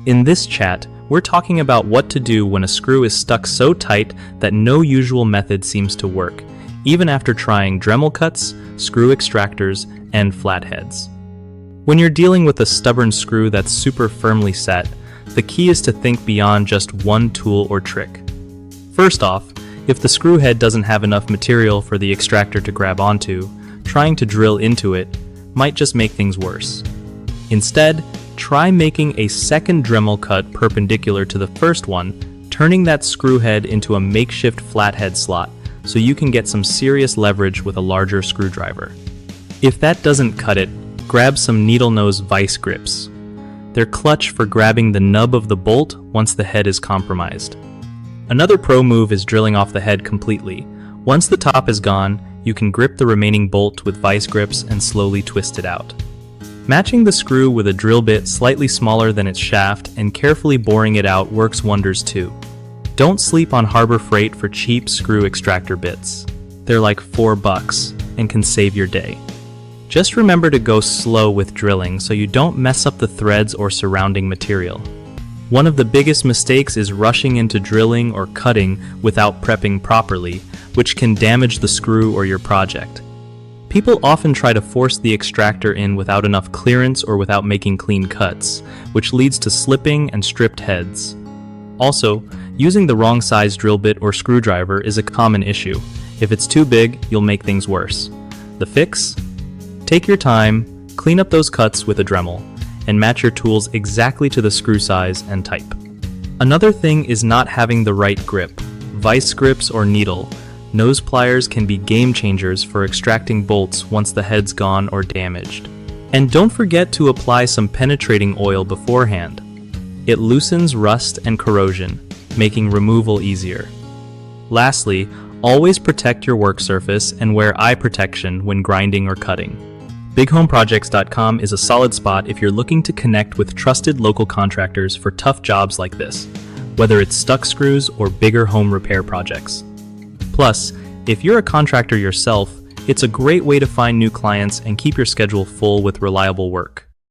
In this chat, we're talking about what to do when a screw is stuck so tight that no usual method seems to work, even after trying Dremel cuts, screw extractors, and flatheads. When you're dealing with a stubborn screw that's super firmly set, the key is to think beyond just one tool or trick. First off, if the screw head doesn't have enough material for the extractor to grab onto, trying to drill into it might just make things worse. Instead, try making a second Dremel cut perpendicular to the first one, turning that screw head into a makeshift flathead slot so you can get some serious leverage with a larger screwdriver. If that doesn't cut it, grab some needle nose vise grips. They're clutch for grabbing the nub of the bolt once the head is compromised. Another pro move is drilling off the head completely. Once the top is gone, you can grip the remaining bolt with vise grips and slowly twist it out. Matching the screw with a drill bit slightly smaller than its shaft and carefully boring it out works wonders too. Don't sleep on Harbor Freight for cheap screw extractor bits. They're like $4 and can save your day. Just remember to go slow with drilling so you don't mess up the threads or surrounding material. One of the biggest mistakes is rushing into drilling or cutting without prepping properly, which can damage the screw or your project. People often try to force the extractor in without enough clearance or without making clean cuts, which leads to slipping and stripped heads. Also, using the wrong size drill bit or screwdriver is a common issue. If it's too big, you'll make things worse. The fix? Take your time, clean up those cuts with a Dremel, and match your tools exactly to the screw size and type. Another thing is not having the right grip. Vise grips or needle nose pliers can be game changers for extracting bolts once the head's gone or damaged. And don't forget to apply some penetrating oil beforehand. It loosens rust and corrosion, making removal easier. Lastly, always protect your work surface and wear eye protection when grinding or cutting. BigHomeProjects.com is a solid spot if you're looking to connect with trusted local contractors for tough jobs like this, whether it's stuck screws or bigger home repair projects. Plus, if you're a contractor yourself, it's a great way to find new clients and keep your schedule full with reliable work.